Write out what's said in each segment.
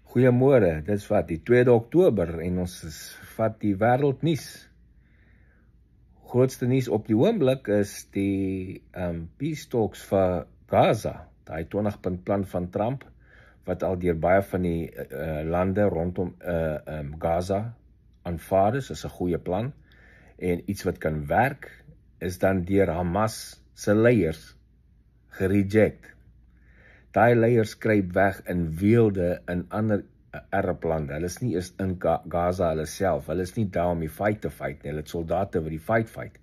Goeiemôre, dit is wat, die 2de Oktober en ons vat die wêreldnuus. Grootste nuus op die oomblik is die peace talks vir Gaza, daai 20-punt plan van Trump, wat al deur baie van die lande rondom Gaza aanvaar is 'n goeie plan, en iets wat kan werk, is dan deur Hamas se leiers gereject. Daai leiers kruip weg in weelde in ander Arablande. Hulle is nie eens in Gaza hulle self. Hulle is nie daar om die fight te fight nie. Hulle het soldate wat die fight.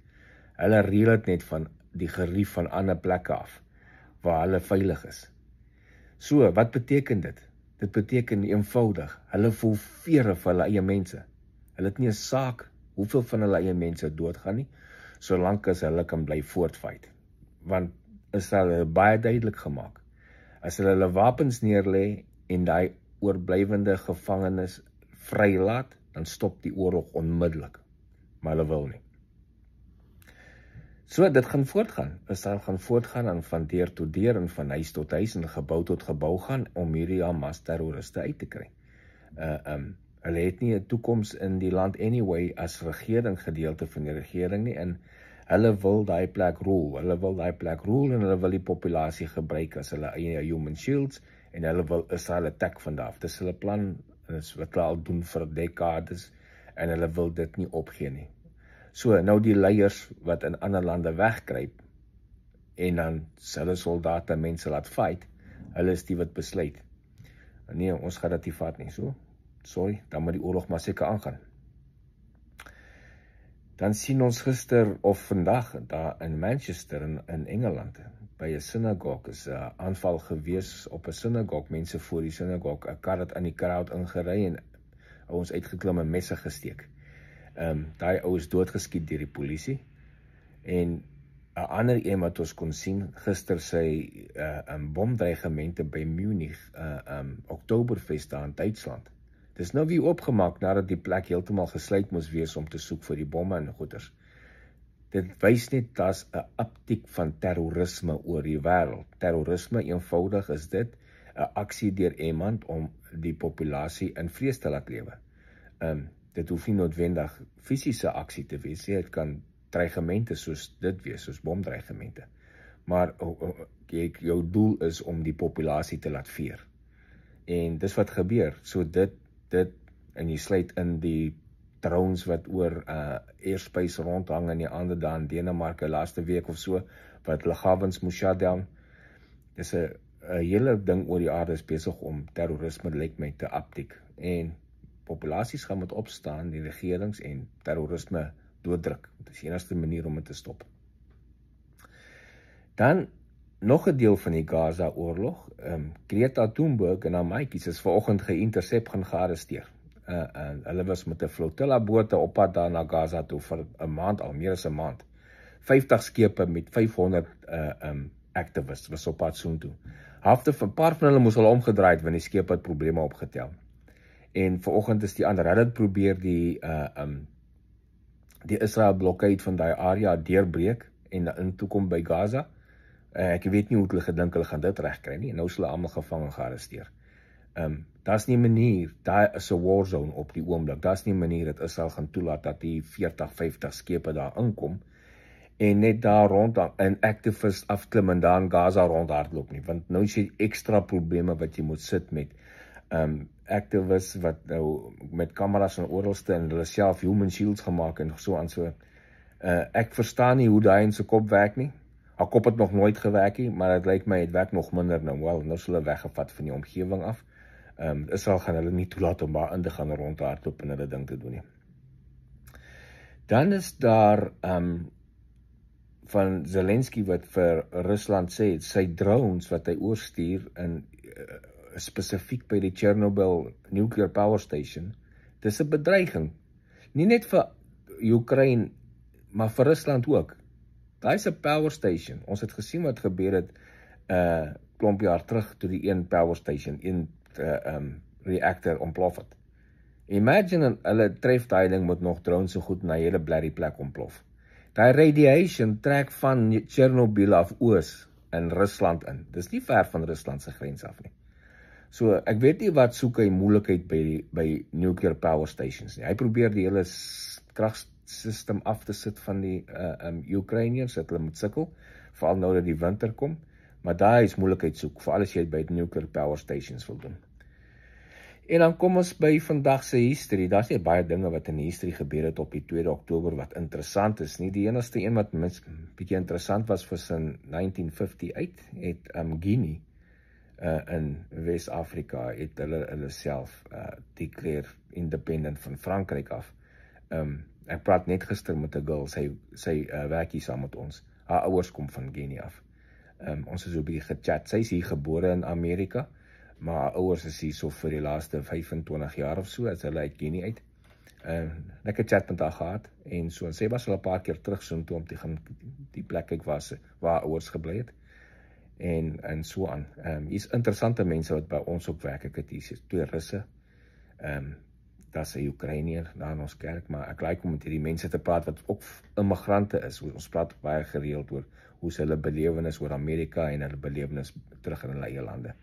Hulle reël dit net van die gerief van ander plekke af, waar hulle veilig is. So, wat beteken dit? Dit beteken eenvoudig, hulle voel vere vir hulle eie mense. Hulle het nie 'n saak hoeveel van hulle eie mense doodgaan nie, solank as hulle kan bly voortfight. Want is hulle baie duidelik gemaak. As hulle wapens neerlê en daai oorblywende gevangenes vrylaat, dan stop die oorlog onmiddellik. Maar hulle wil nie. So, dit gaan voortgaan. Israel gaan voortgaan en van deur tot deur en van huis tot huis en gebou tot gebou gaan om hierdie Hamas terroriste uit te kry. Hulle het nie 'n toekoms in die land anyway as regering, gedeelte van die regering nie, en hulle wil daai plek rule. Hulle wil daai plek rule en hulle wil die populasie gebruik as hulle eie human shields en hulle wil Israel attack van daar af. Dis hulle plan, en dis wat hulle al doen vir dekades en hulle wil dit nie opgee nie. So, nou die leiers wat in ander lande wegkruip en dan hulle soldate mense laat fight, hulle is die wat besluit. Nee, ons gaan dit nie vat nie, so. Sorry, dan moet die oorlog maar seker aangaan. Dan sien ons gister of vandag daar in Manchester in Engeland by 'n sinagoge is 'n aanval gewees op 'n sinagoge, mense voor die sinagoge, 'n kar het in die crowd ingery en ouens uitgeklim en messe gesteek. Daai ou is doodgeskiet deur die polisie en 'n ander een wat ons kon sien gister sy bomdreigemente by Munich, Oktoberfest daar in Duitsland. Dis nou weer oopgemaak nadat die plek heeltemal gesluit moes wees om te soek vir die bomme en goeders. Dit wys net daar's 'n uptick van terrorisme oor die wêreld. Terrorisme eenvoudig is dit 'n aksie deur iemand om die populasie in vrees te laat lewe. Dit hoef nie noodwendig fisiese aksie te wees, dit kan dreigemente soos dit wees, soos bomdreigemente. Maar jou doel is om die populasie te laat veer. En dis wat gebeur. So dit en jy sluit in die drones wat oor airspace rondhang in die ander daar in Denemarke laaste week of so, wat lughawens moes shutdown. Dis 'n hele ding oor die aarde is besig om terrorisme lyk my te uptick. En populasies gaan moet opstaan, die regerings en terrorisme dooddruk. Dit is die enigste manier om dit te stop. Dan nog 'n deel van die Gaza-oorlog, Greta Thunberg en haar maatjies is vanoggend geïntersep gaan gearresteer. Hulle was met 'n flotilla bote op pad daar na Gaza toe vir 'n maand, al meer as 'n maand. 50 skepe met 500 activists was op pad soontoe. Een paar van hulle moes al omgedraai want die skepe het probleme opgetel. En vanoggend is die ander, hulle het probeer die Israel blokkade van daai area deurbreek en in toe kom by Gaza. Ek weet nie hoe hulle gedink hulle gaan dit regkry nie, en nou is hulle almal gevang en gearresteer. Daar's nie 'n manier, daar is 'n war zone op die oomblik, daar's nie 'n manier dat Israel gaan toelaat dat die 40-50 skepe daar inkom, en net daar rond en activists afklim en daar in Gaza rondhardloop nie, want nou is jy ekstra probleme wat jy moet sit met activists wat nou met kameras en oralste en hulle self human shields gemaak en so aan so. Ek verstaan nie hoe daai in sy kop werk nie. Haar kop het nog nooit gewerk nie, maar dit lyk my het werk nog minder nou. Wel, nou is hulle weggevat van die omgewing af. Israel gaan hulle nie toelaat om daar in te gaan rondhardloop en hulle ding te doen nie. Dan is daar van Zelensky wat vir Rusland sê, sy drones wat hy oorstuur in spesifiek by die Chernobyl nuclear power station, dis 'n bedreiging. Nie net vir Oekraïne, maar vir Rusland ook. Daai is 'n power station. Ons het gesien wat gebeur het klomp jaar terug toe die een power station, een reactor ontplof het. Imagine hulle tref daai ding met nog drones so goed na hele blerrie plek ontplof. Daai radiation trek van Chernobyl af oos in Rusland in. Dis nie ver van Rusland se grens af nie. So ek weet nie wat soek hy moeilikheid by nuclear power stations nie. Hy probeer die hele kragstelsel af te sit van die Ukrainiërs, dat hulle moet sukkel, veral nou dat die winter kom, maar daar is moeilikheid soek, veral as jy by nuclear power stations wil doen. En dan kom ons by vandag se history. Daar's nie baie dinge wat in die history gebeur het op die 2 Oktober wat interessant is nie. Die enigste een wat bietjie interessant was in 1958 het Guinea in West-Afrika het hulle self declare independent van Frankryk af. Ek praat net gister met 'n girl, sy werk hier saam met ons. Haar ouers kom van Guinea af. Ons is so 'n bietjie gechat. Sy is hier gebore in Amerika, maar haar ouers is hier so vir die laaste 25 jaar of so, as hulle uit Guinea uit. Lekker chat met haar gehad, en so, en sy was al 'n paar keer terug so toe om te gaan die plek kyk waar haar ouers gebly het. En so aan. Hier's interessante mense wat by ons op werk. Ek het hier 2 Russe. Daar's 'n Oekraïner daar in ons kerk, maar ek like om met hierdie mense te praat wat ook immigrante is. Ons praat baie gereeld oor hoe hulle belewenis oor Amerika en hulle belewenis terug in hulle eie lande.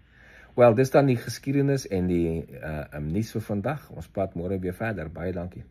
Wel, dis dan die geskiedenis en die nuus vir vandag. Ons praat môre weer verder. Baie dankie.